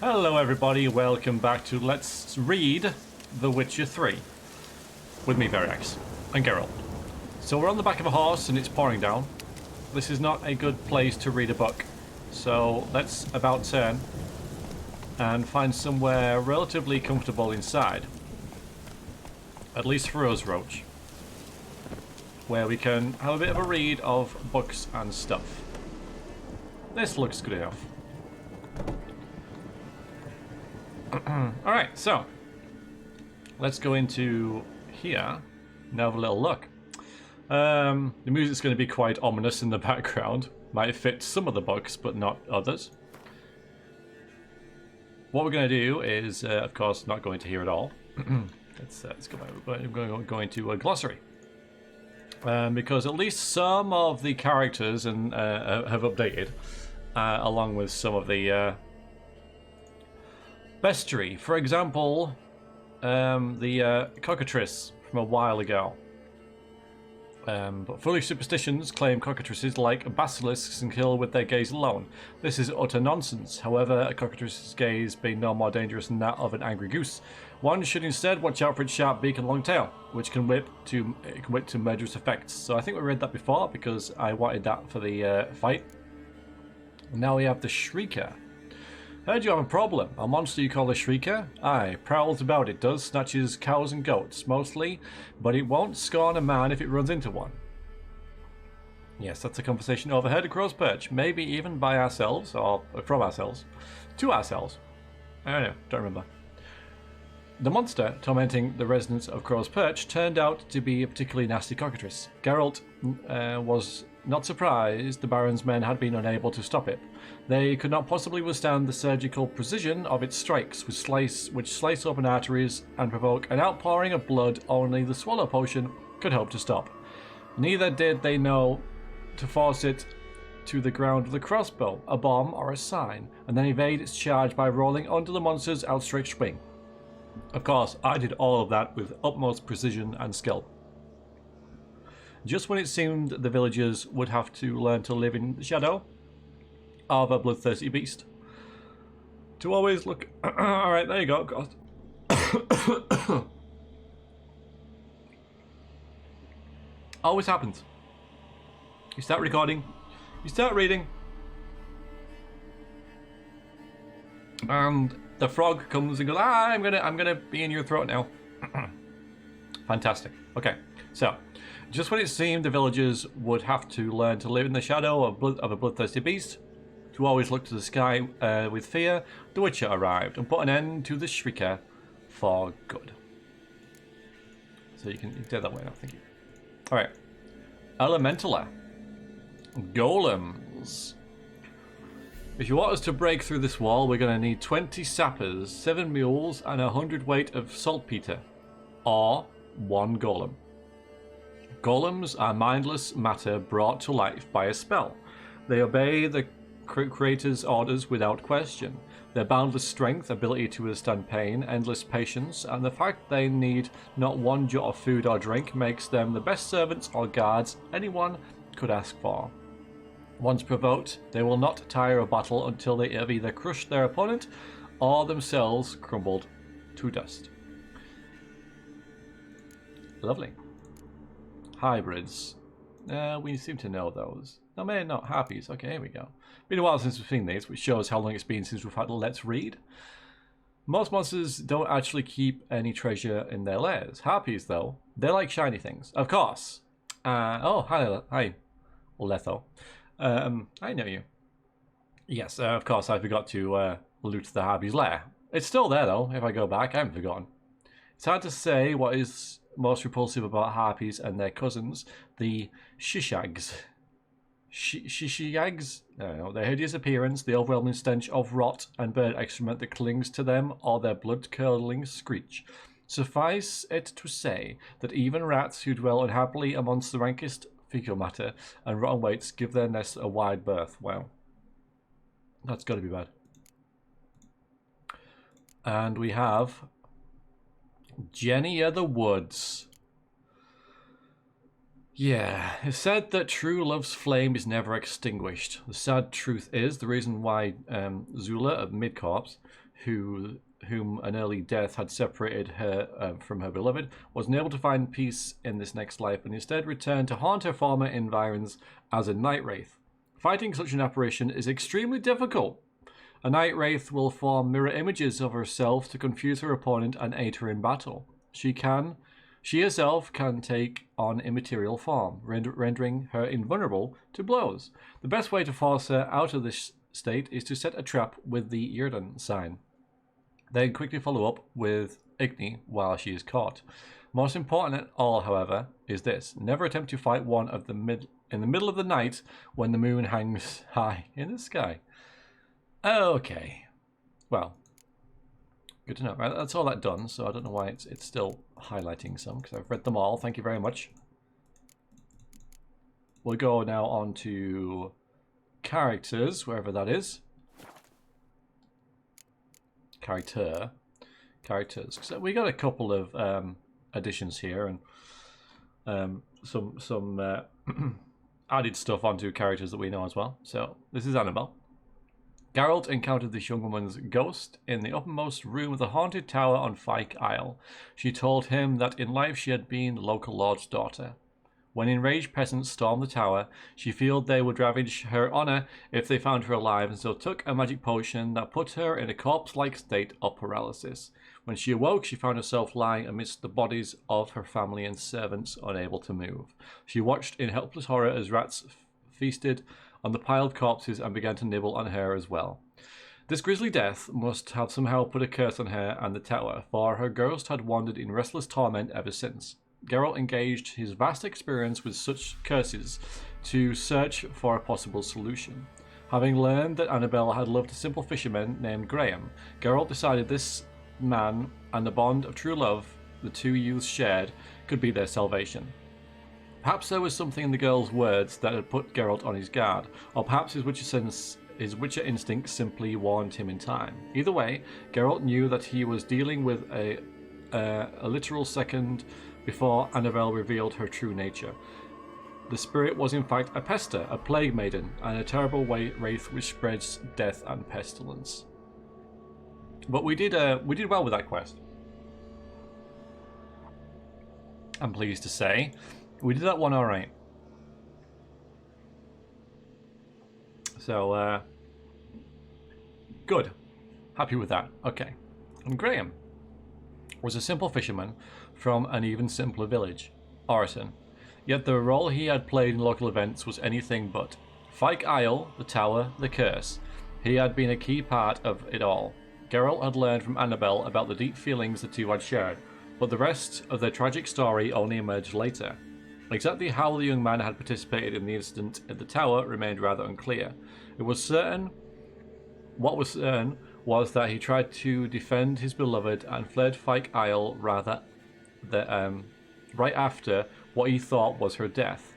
Hello everybody, welcome back to Let's Read The Witcher 3 with me, Variax, and Geralt. So we're on the back of a horse and it's pouring down. This is not a good place to read a book, so let's about turn and find somewhere relatively comfortable inside. At least for us, Roach. Where we can have a bit of a read of books and stuff. This looks good enough. Alright, so let's go into here and have a little look. The music's going to be quite ominous in the background. Might fit some of the books, but not others. What we're going to do is, of course, not going to hear it all. Let's go back. We're going to a glossary. Because at least some of the characters have updated, along with some of the Bestiary. For example, the cockatrice from a while ago. But foolish superstitions claim cockatrices, like basilisks, can kill with their gaze alone. This is utter nonsense. However, a cockatrice's gaze being no more dangerous than that of an angry goose. One should instead watch out for its sharp beak and long tail, which can whip to murderous effects. So I think we read that before because I wanted that for the fight. And now we have the Shrieker. Heard you have a problem. A monster you call a Shrieker? Aye, prowls about it does, snatches cows and goats, mostly, but it won't scorn a man if it runs into one. Yes, that's a conversation overheard at Crow's Perch, maybe even by ourselves, or from ourselves, to ourselves. I don't know, don't remember. The monster tormenting the residents of Crow's Perch turned out to be a particularly nasty cockatrice. Geralt was not surprised the Baron's men had been unable to stop it. They could not possibly withstand the surgical precision of its strikes, which slice open arteries and provoke an outpouring of blood only the swallow potion could hope to stop. Neither did they know to force it to the ground with a crossbow, a bomb, or a sign, and then evade its charge by rolling onto the monster's outstretched wing. Of course, I did all of that with utmost precision and skill. Just when it seemed the villagers would have to learn to live in the shadow of a bloodthirsty beast. To always look... Alright, there you go. God. Always happens. You start recording, you start reading, and the frog comes and goes, I'm gonna be in your throat now. Fantastic. Okay, so just when it seemed the villagers would have to learn to live in the shadow of a bloodthirsty beast, to always look to the sky with fear, the Witcher arrived and put an end to the Shrieker for good. So you can do that way now, thank you. Alright. Elementaler. Golems. If you want us to break through this wall, we're going to need 20 sappers, 7 mules, and 100 weight of saltpeter. Or 1 golem. Golems are mindless matter brought to life by a spell. They obey the creator's orders without question. Their boundless strength, ability to withstand pain, endless patience, and the fact they need not one jot of food or drink makes them the best servants or guards anyone could ask for. Once provoked, they will not tire of battle until they have either crushed their opponent or themselves crumbled to dust. Lovely. Hybrids. We seem to know those. No, maybe not. Harpies. Okay, here we go. Been a while since we've seen these, which shows how long it's been since we've had a Let's Read. Most monsters don't actually keep any treasure in their lairs. Harpies, though, they're like shiny things. Of course. Oh, hi, Letho. I know you. Yes, of course, I forgot to loot the Harpy's lair. It's still there, though, if I go back. I haven't forgotten. It's hard to say what is most repulsive about Harpies and their cousins, the Shishags. Shishags? I don't know. Their hideous appearance, the overwhelming stench of rot and bird excrement that clings to them, or their blood-curdling screech. Suffice it to say that even rats who dwell unhappily amongst the rankest fecal matter and rotten weights give their nests a wide berth. Wow. That's got to be bad. And we have Jenny of the Woods. Yeah, it's said that true love's flame is never extinguished. The sad truth is, the reason why Zula of Midcorps whom an early death had separated her from her beloved, was unable to find peace in this next life and instead returned to haunt her former environs as a night wraith. Fighting such an apparition is extremely difficult. A night wraith will form mirror images of herself to confuse her opponent and aid her in battle. She herself can take on immaterial form, rendering her invulnerable to blows. The best way to force her out of this state is to set a trap with the Yrden sign. Then quickly follow up with Igni while she is caught. Most important of all, however, is this. Never attempt to fight one in the middle of the night when the moon hangs high in the sky. Okay. Well, good to know. Right, that's all that done, so I don't know why it's still highlighting some, because I've read them all. Thank you very much. We'll go now on to characters, wherever that is. Characters. So we got a couple of additions here, and some added stuff onto characters that we know as well. So this is Annabelle. Geralt encountered this young woman's ghost in the uppermost room of the haunted tower on Fyke Isle. She told him that in life she had been the local lord's daughter. When enraged peasants stormed the tower, she feared they would ravage her honor if they found her alive, and so took a magic potion that put her in a corpse-like state of paralysis. When she awoke, she found herself lying amidst the bodies of her family and servants, unable to move. She watched in helpless horror as rats feasted on the piled corpses and began to nibble on her as well. This grisly death must have somehow put a curse on her and the tower, for her ghost had wandered in restless torment ever since. Geralt engaged his vast experience with such curses to search for a possible solution. Having learned that Annabelle had loved a simple fisherman named Graham, Geralt decided this man and the bond of true love the two youths shared could be their salvation. Perhaps there was something in the girl's words that had put Geralt on his guard, or perhaps his Witcher instinct simply warned him in time. Either way, Geralt knew that he was dealing with a literal second before Annabelle revealed her true nature. The spirit was in fact a pester, a plague maiden, and a terrible wraith which spreads death and pestilence. But we did well with that quest. I'm pleased to say. We did that one alright. So, good. Happy with that. Okay. And Graham was a simple fisherman from an even simpler village, Orton. Yet the role he had played in local events was anything but. Fyke Isle, the tower, the curse. He had been a key part of it all. Geralt had learned from Annabelle about the deep feelings the two had shared, but the rest of their tragic story only emerged later. Exactly how the young man had participated in the incident at the tower remained rather unclear. What was certain was that he tried to defend his beloved and fled Fyke Isle right after what he thought was her death.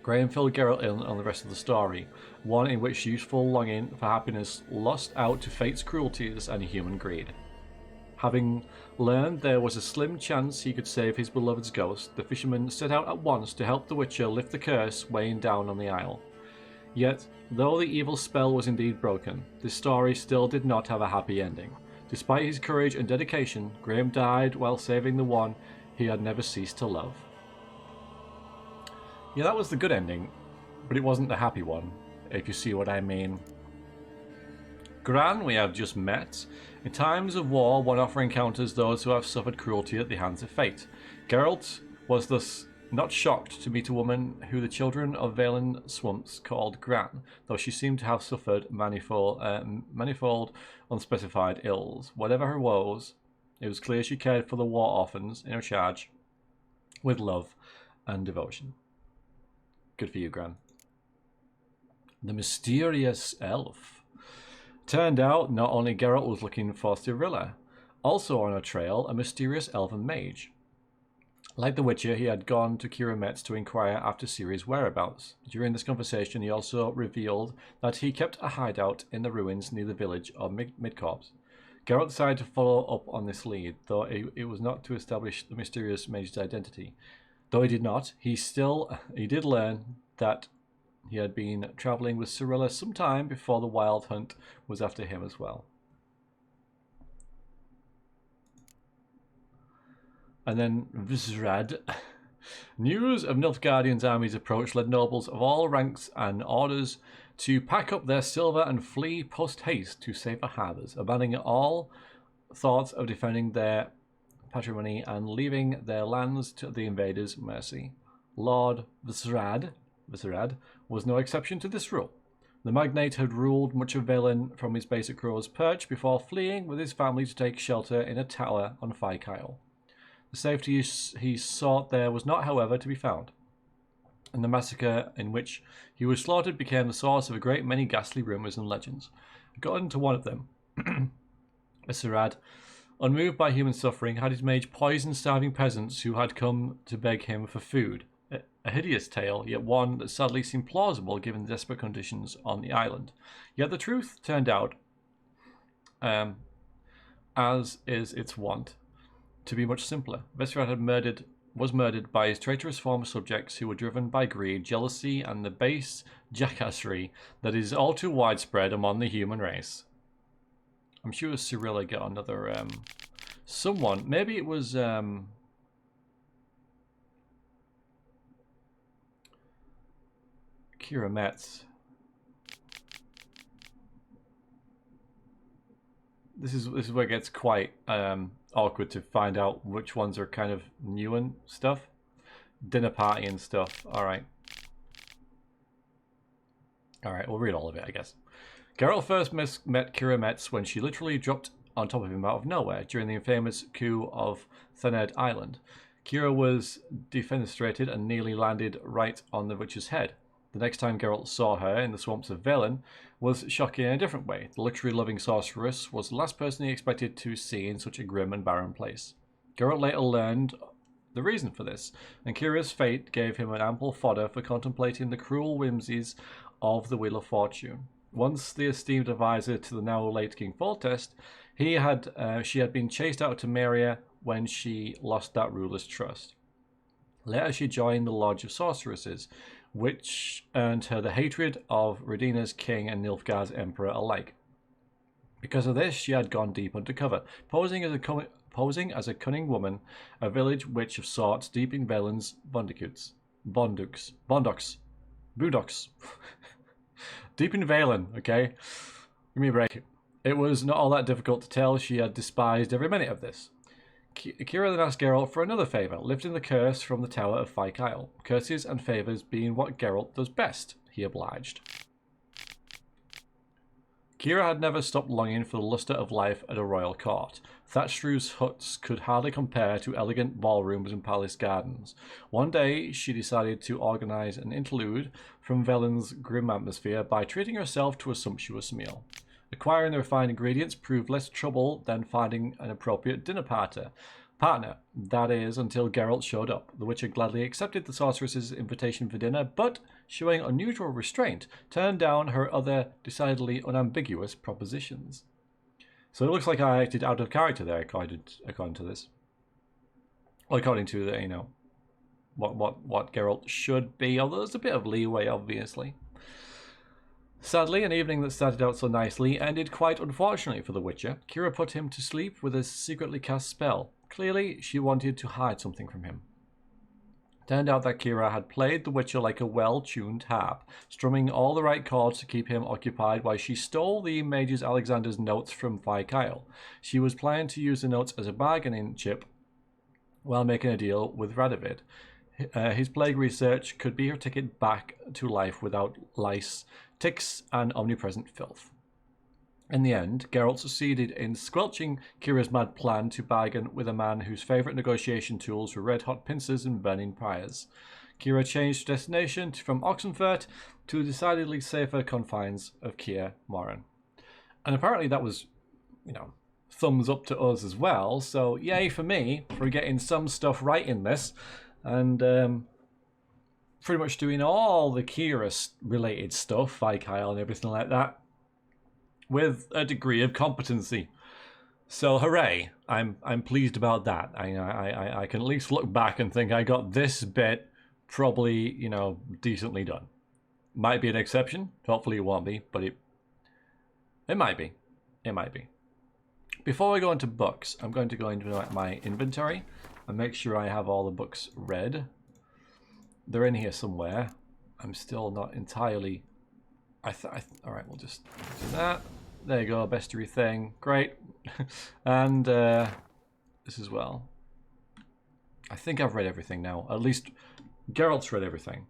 Graham filled Geralt in on the rest of the story, one in which youthful longing for happiness lost out to fate's cruelties and human greed. Having learned there was a slim chance he could save his beloved's ghost, the fisherman set out at once to help the Witcher lift the curse weighing down on the isle. Yet, though the evil spell was indeed broken, this story still did not have a happy ending. Despite his courage and dedication, Graham died while saving the one he had never ceased to love. Yeah, that was the good ending, but it wasn't the happy one, if you see what I mean. Gran we have just met. In times of war, one often encounters those who have suffered cruelty at the hands of fate. Geralt was thus not shocked to meet a woman who the children of Valen Swamps called Gran, though she seemed to have suffered manifold unspecified ills. Whatever her woes, it was clear she cared for the war orphans in her charge with love and devotion. Good for you, Gran. The mysterious elf. Turned out, not only Geralt was looking for Cyrilla, also on her trail, a mysterious elven mage. Like the Witcher, he had gone to Kirametz to inquire after Ciri's whereabouts. During this conversation, he also revealed that he kept a hideout in the ruins near the village of Midcorps. Geralt decided to follow up on this lead, though it was not to establish the mysterious mage's identity. Though he did not, he did learn that he had been travelling with Cyrilla some time before the Wild Hunt was after him as well. And then Visrad. News of Nilfgaardian's army's approach led nobles of all ranks and orders to pack up their silver and flee post-haste to safer harbours, abandoning all thoughts of defending their patrimony and leaving their lands to the invaders' mercy. Lord Visrad was no exception to this rule. The magnate had ruled much of Velen from his base at Crow's Perch before fleeing with his family to take shelter in a tower on Fyke Isle. The safety he sought there was not, however, to be found, and the massacre in which he was slaughtered became the source of a great many ghastly rumours and legends. According to one of them, Visrad, unmoved by human suffering, had his mage poison starving peasants who had come to beg him for food. A hideous tale, yet one that sadly seemed plausible given the desperate conditions on the island. Yet the truth turned out, as is its wont, to be much simpler. Visrad was murdered by his traitorous former subjects who were driven by greed, jealousy, and the base jackassery that is all too widespread among the human race. I'm sure Cyrilla got another, someone, maybe it was, Kira Metz. This is where it gets quite awkward to find out which ones are kind of new and stuff. Dinner party and stuff. Alright, we'll read all of it, I guess. Geralt first met Kira Metz when she literally dropped on top of him out of nowhere during the infamous coup of Thened Island. Kira was defenestrated and nearly landed right on the witch's head. The next time Geralt saw her in the swamps of Velen was shocking in a different way. The luxury-loving sorceress was the last person he expected to see in such a grim and barren place. Geralt later learned the reason for this, and Kira's fate gave him an ample fodder for contemplating the cruel whimsies of the Wheel of Fortune. Once the esteemed advisor to the now late King Foltest, she had been chased out of Temeria when she lost that ruler's trust. Later she joined the Lodge of Sorceresses, which earned her the hatred of Redina's king and Nilfgaard's emperor alike. Because of this, she had gone deep undercover, posing as a cunning woman, a village witch of sorts deep in Velen's Bondocs. Deep in Velen, okay? Give me a break. It was not all that difficult to tell she had despised every minute of this. Kira then asked Geralt for another favour, lifting the curse from the tower of Fyke Isle. Curses and favours being what Geralt does best, he obliged. Kira had never stopped longing for the lustre of life at a royal court. Thatched roofs huts could hardly compare to elegant ballrooms and palace gardens. One day she decided to organise an interlude from Velen's grim atmosphere by treating herself to a sumptuous meal. Acquiring the refined ingredients proved less trouble than finding an appropriate dinner partner. That is, until Geralt showed up. The Witcher gladly accepted the sorceress's invitation for dinner, but, showing unusual restraint, turned down her other decidedly unambiguous propositions. So it looks like I acted out of character there, according to this. Well, according to the, what Geralt should be, although there's a bit of leeway, obviously. Sadly, an evening that started out so nicely ended quite unfortunately for the Witcher. Kira put him to sleep with a secretly cast spell. Clearly, she wanted to hide something from him. Turned out that Kira had played the Witcher like a well-tuned harp, strumming all the right chords to keep him occupied while she stole the mage's Alexander's notes from Fyke Isle. She was planning to use the notes as a bargaining chip while making a deal with Radovid. His plague research could be her ticket back to life without lice, ticks, and omnipresent filth. In the end, Geralt succeeded in squelching Kira's mad plan to bargain with a man whose favourite negotiation tools were red-hot pincers and burning pyres. Kira changed destination from Oxenfurt to the decidedly safer confines of Kaer Morhen. And apparently that was, thumbs up to us as well, so yay for me for getting some stuff right in this, and pretty much doing all the Kira-related stuff, Fyke Isle and everything like that, with a degree of competency. So hooray! I'm pleased about that. I can at least look back and think I got this bit probably, decently done. Might be an exception. Hopefully it won't be, but it might be. It might be. Before we go into books, I'm going to go into my inventory and make sure I have all the books read. They're in here somewhere. I'm still not entirely... Alright, we'll just do that. There you go, bestiary thing. Great. And this as well. I think I've read everything now. At least Geralt's read everything.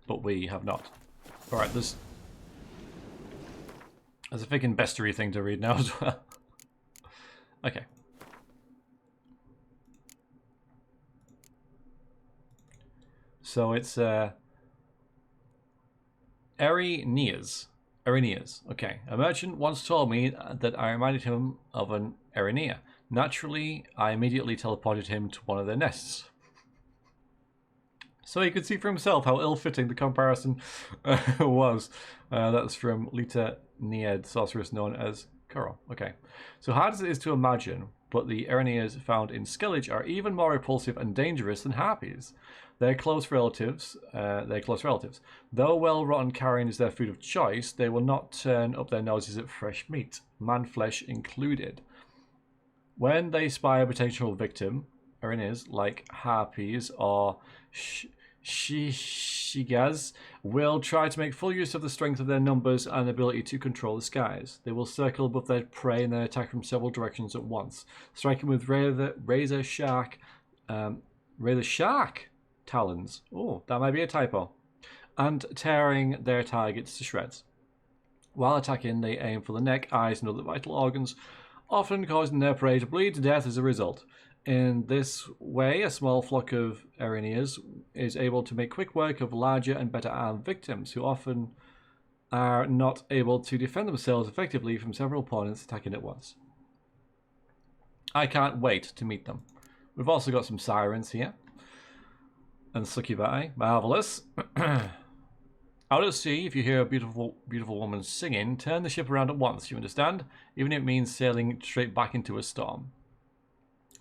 But we have not. Alright, there's a freaking bestiary thing to read now as well. Okay. So it's Erineas. Okay. A merchant once told me that I reminded him of an Erinea. Naturally, I immediately teleported him to one of their nests. So he could see for himself how ill-fitting the comparison was. That's from Lita Nied, sorceress known as Coral. Okay. So hard as it is to imagine, but the Erineas found in Skellige are even more repulsive and dangerous than harpies. They're close relatives. Though well-rotten carrion is their food of choice, they will not turn up their noses at fresh meat, man flesh included. When they spy a potential victim, Erineas, like harpies or shigas, will try to make full use of the strength of their numbers and ability to control the skies. They will circle above their prey and then attack from several directions at once, striking with razor shark talons. Oh, that might be a typo. And tearing their targets to shreds. While attacking, they aim for the neck, eyes, and other vital organs, often causing their prey to bleed to death as a result. In this way, a small flock of Erineas is able to make quick work of larger and better armed victims, who often are not able to defend themselves effectively from several opponents attacking at once. I can't wait to meet them. We've also got some sirens here. And succubi. Marvellous. Out at sea, if you hear a beautiful woman singing, turn the ship around at once, you understand? Even if it means sailing straight back into a storm.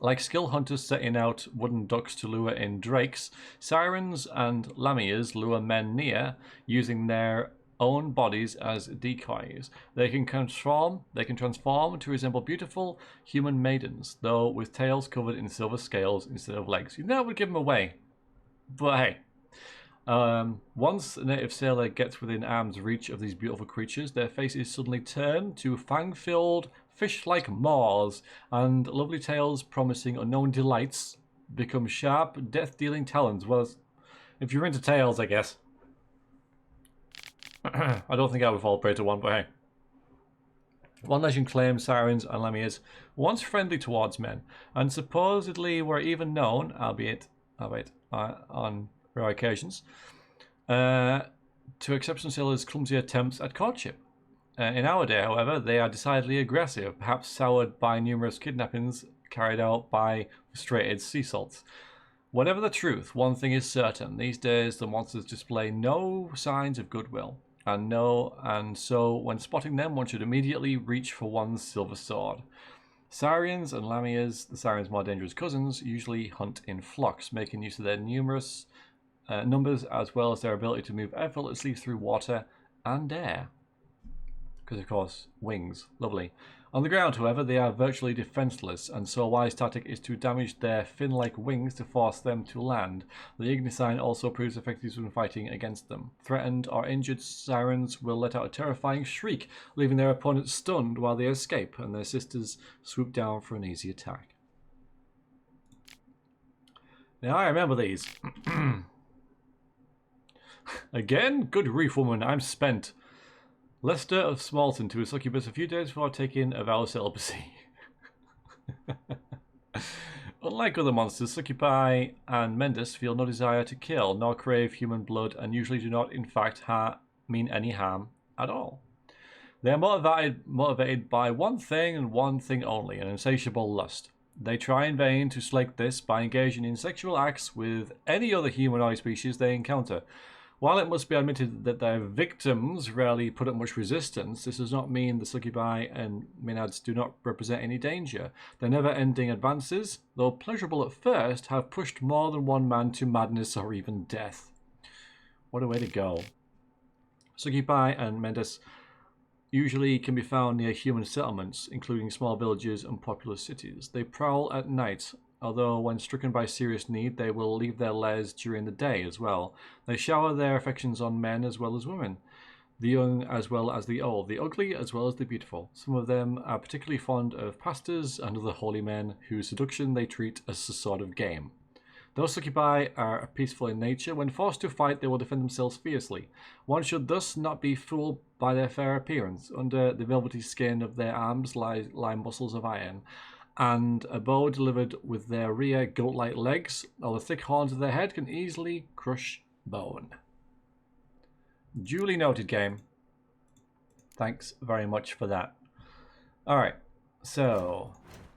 Like skilled hunters setting out wooden ducks to lure in drakes, sirens and lamias lure men near, using their own bodies as decoys. They can transform to resemble beautiful human maidens, though with tails covered in silver scales instead of legs. You know, that would give them away. But hey, once a native sailor gets within arm's reach of these beautiful creatures, their faces suddenly turn to fang-filled, fish-like maws, and lovely tails promising unknown delights become sharp, death-dealing talons. Well, if you're into tails, I guess. I don't think I would fall prey to one, but hey. One legend claims sirens and lamias were once friendly towards men, and supposedly were even known, albeit on rare occasions, to exceptional sailors' clumsy attempts at courtship. In our day, however, they are decidedly aggressive, perhaps soured by numerous kidnappings carried out by frustrated sea salts. Whatever the truth, one thing is certain: these days the monsters display no signs of goodwill, and so when spotting them, one should immediately reach for one's silver sword. Sirens and lamias, the sirens' more dangerous cousins, usually hunt in flocks, making use of their numerous numbers as well as their ability to move effortlessly through water and air. Because, of course, wings. Lovely. On the ground, however, they are virtually defenseless, and so a wise tactic is to damage their fin-like wings to force them to land. The Ignisign also proves effective when fighting against them. Threatened or injured sirens will let out a terrifying shriek, leaving their opponents stunned while they escape, and their sisters swoop down for an easy attack. Now, I remember these. Again? Good grief, woman, I'm spent. Lester of Smalton to a succubus a few days before taking a vow of celibacy. Unlike other monsters, succubi and Mendes feel no desire to kill, nor crave human blood, and usually do not, in fact, mean any harm at all. They are motivated by one thing and one thing only, an insatiable lust. They try in vain to slake this by engaging in sexual acts with any other humanoid species they encounter. While it must be admitted that their victims rarely put up much resistance, this does not mean the succubi and maenads do not represent any danger. Their never-ending advances, though pleasurable at first, have pushed more than one man to madness or even death. What a way to go. Succubi and Mendes usually can be found near human settlements, including small villages and populous cities. They prowl at night although when stricken by serious need, they will leave their lairs during the day as well. They shower their affections on men as well as women, the young as well as the old, the ugly as well as the beautiful. Some of them are particularly fond of pastors and other holy men, whose seduction they treat as a sort of game. Those succubi are peaceful in nature. When forced to fight, they will defend themselves fiercely. One should thus not be fooled by their fair appearance. Under the velvety skin of their arms lie muscles of iron, and a bow delivered with their rear goat-like legs, or the thick horns of their head, can easily crush bone. Duly noted, game. Thanks very much for that. Alright, so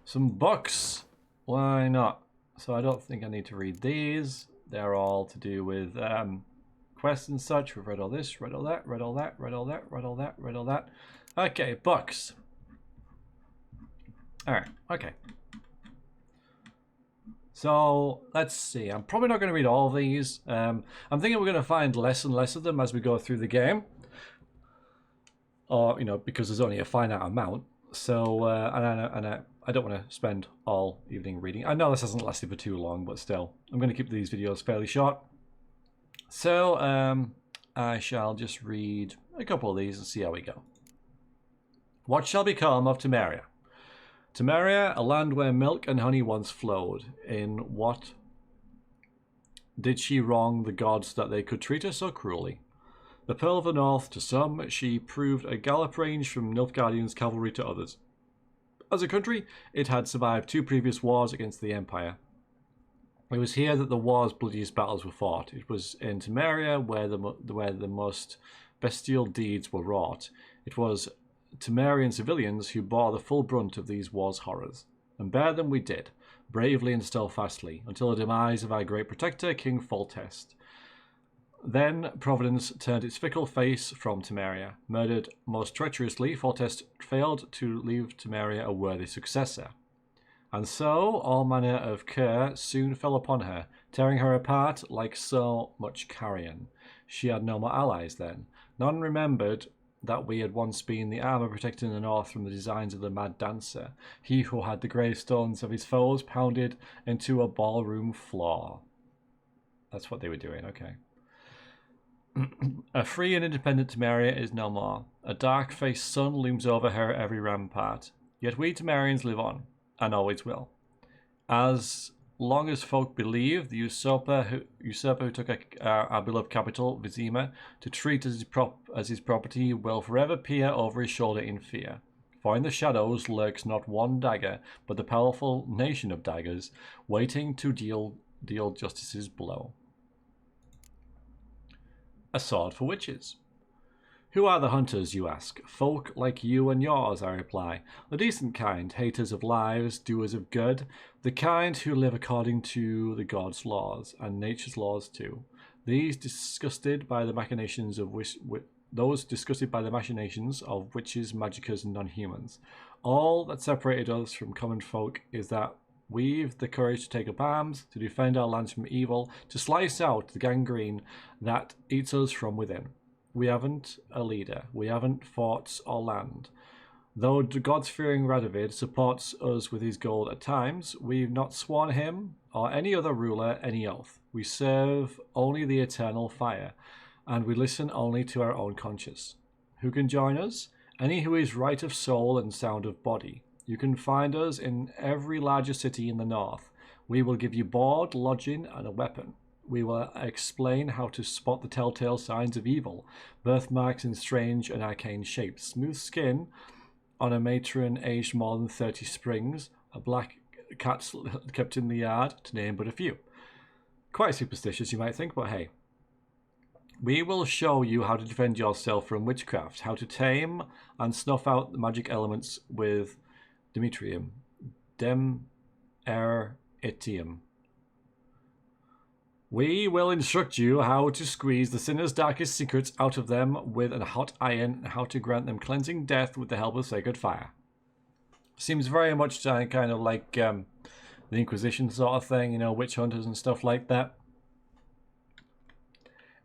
some books. Why not? So I don't think I need to read these. They're all to do with quests and such. We've read all this, read all that, read all that, read all that, read all that, read all that. Okay, books. Alright, okay. So let's see. I'm probably not going to read all of these. I'm thinking we're going to find less and less of them as we go through the game. Or, you know, because there's only a finite amount. So, I don't want to spend all evening reading. I know this hasn't lasted for too long, but still, I'm going to keep these videos fairly short. So, I shall just read a couple of these and see how we go. What shall become of Temeria? Temeria, a land where milk and honey once flowed. In what did she wrong the gods that they could treat her so cruelly? The Pearl of the North, to some, she proved a gallop range from Nilfgaardian's cavalry to others. As a country, it had survived 2 previous wars against the Empire. It was here that the war's bloodiest battles were fought. It was in Temeria where the most bestial deeds were wrought. It was Temerian civilians who bore the full brunt of these war's horrors. And bear them we did, bravely and steadfastly, until the demise of our great protector, King Foltest. Then Providence turned its fickle face from Temeria. Murdered most treacherously, Foltest failed to leave Temeria a worthy successor. And so all manner of care soon fell upon her, tearing her apart like so much carrion. She had no more allies then. None remembered that we had once been the armour protecting the north from the designs of the mad dancer, he who had the gravestones of his foes pounded into a ballroom floor. That's what they were doing, okay. A free and independent Temeria is no more. A dark-faced sun looms over her every rampart. Yet we Temerians live on, and always will. As long as folk believe, the usurper who took our beloved capital, Vizima, to treat as his property will forever peer over his shoulder in fear. For in the shadows lurks not one dagger, but the powerful nation of daggers, waiting to deal justice's blow. A sword for witches. Who are the hunters, you ask? Folk like you and yours, I reply. The decent kind, haters of lives, doers of good. The kind who live according to the gods' laws, and nature's laws too. Those disgusted by the machinations of witches, magicers, and non-humans. All that separated us from common folk is that we've the courage to take up arms, to defend our lands from evil, to slice out the gangrene that eats us from within. We haven't a leader. We haven't forts or land. Though the God-fearing Radovid supports us with his gold at times, we've not sworn him or any other ruler any oath. We serve only the eternal fire, and we listen only to our own conscience. Who can join us? Any who is right of soul and sound of body. You can find us in every larger city in the north. We will give you board, lodging, and a weapon. We will explain how to spot the telltale signs of evil, birthmarks in strange and arcane shapes, smooth skin on a matron aged more than 30 springs, a black cat kept in the yard, to name but a few. Quite superstitious, you might think, but hey. We will show you how to defend yourself from witchcraft, how to tame and snuff out the magic elements with Demetrium. Itium. We will instruct you how to squeeze the sinner's darkest secrets out of them with a hot iron, and how to grant them cleansing death with the help of sacred fire. Seems very much kind of like the Inquisition sort of thing, you know, witch hunters and stuff like that.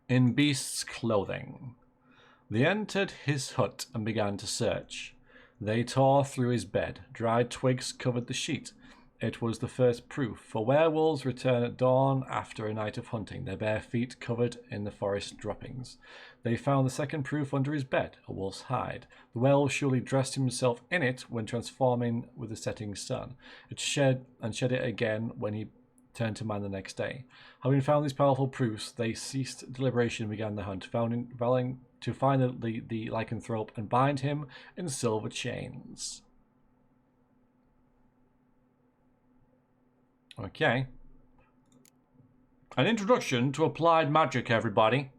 In beast's clothing. They entered his hut and began to search. They tore through his bed. Dried twigs covered the sheet. It was the first proof, for werewolves return at dawn after a night of hunting, their bare feet covered in the forest droppings. They found the second proof under his bed, a wolf's hide. The werewolf surely dressed himself in it when transforming with the setting sun. It shed it again when he turned to man the next day. Having found these powerful proofs, they ceased deliberation and began the hunt, vowing to find the lycanthrope and bind him in silver chains. Okay. An introduction to applied magic, everybody.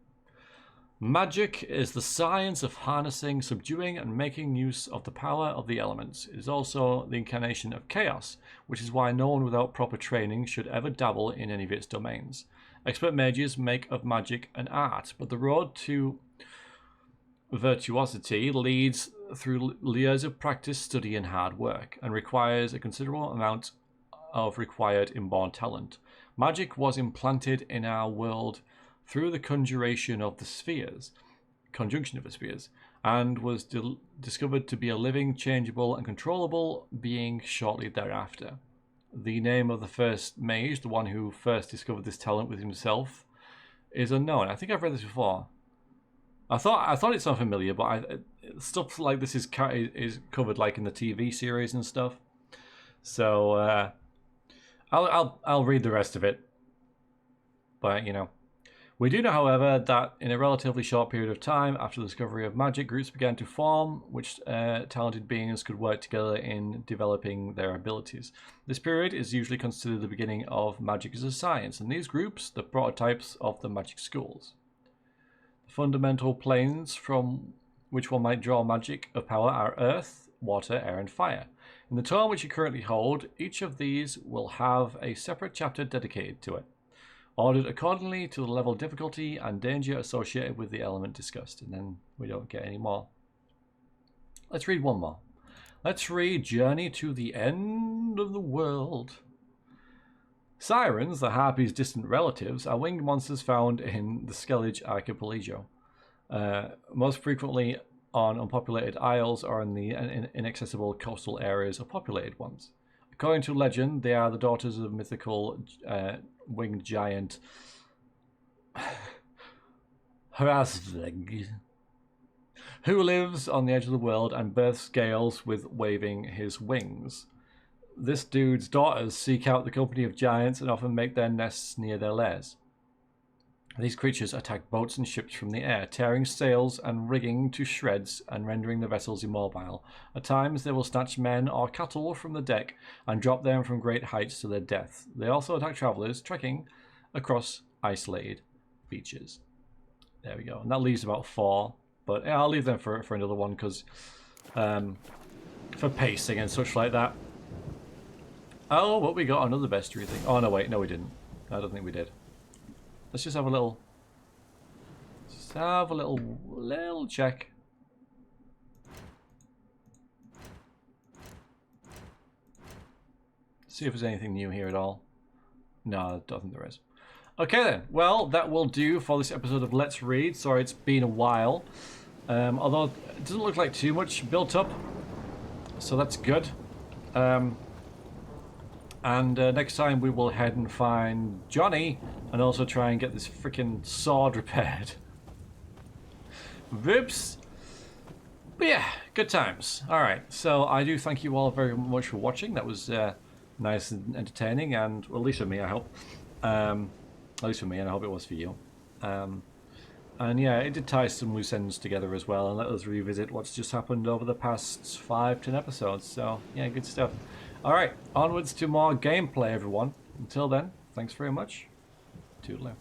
Magic is the science of harnessing, subduing, and making use of the power of the elements. It is also the incarnation of chaos, which is why no one without proper training should ever dabble in any of its domains. Expert mages make of magic an art, but the road to virtuosity leads through years of practice, study, and hard work, and requires a considerable amount of required inborn talent. Magic was implanted in our world through the conjunction of the spheres, and was discovered to be a living, changeable, and controllable being shortly thereafter. The name of the first mage, the one who first discovered this talent with himself, is unknown. I think I've read this before. I thought it sounded familiar, but stuff like this is covered like in the TV series and stuff. So I'll read the rest of it. But, you know. We do know, however, that in a relatively short period of time after the discovery of magic, groups began to form, which talented beings could work together in developing their abilities. This period is usually considered the beginning of magic as a science, and these groups, the prototypes of the magic schools. The fundamental planes from which one might draw magic of power are earth, water, air, and fire. In the tome which you currently hold, each of these will have a separate chapter dedicated to it, ordered accordingly to the level of difficulty and danger associated with the element discussed. And then we don't get any more. Let's read one more. Let's read Journey to the End of the World. Sirens, the harpies' distant relatives, are winged monsters found in the Skellige archipelago. Most frequently on unpopulated isles or in the inaccessible coastal areas of populated ones. According to legend, they are the daughters of mythical winged giant Hrasvig, who lives on the edge of the world and births gales with waving his wings. This dude's daughters seek out the company of giants and often make their nests near their lairs. These creatures attack boats and ships from the air, tearing sails and rigging to shreds and rendering the vessels immobile. At times, they will snatch men or cattle from the deck and drop them from great heights to their death. They also attack travelers trekking across isolated beaches. There we go. And that leaves about 4. But yeah, I'll leave them for another one because for pacing and such like that. Oh, but we got another bestiary thing. Oh, no, wait. No, we didn't. I don't think we did. Let's just have a little check. See if there's anything new here at all. No, I don't think there is. Okay then. Well, that will do for this episode of Let's Read. Sorry, it's been a while. Although it doesn't look like too much built up, so that's good. And next time we will head and find Johnny and also try and get this freaking sword repaired. Whoops. But yeah, good times. Alright, so I do thank you all very much for watching. That was nice and entertaining, and well, at least for me, I hope. At least for me, and I hope it was for you. And yeah, it did tie some loose ends together as well, and let us revisit what's just happened over the past 5-10 episodes. So yeah, good stuff. Alright, onwards to more gameplay, everyone. Until then, thanks very much. Toodaloo.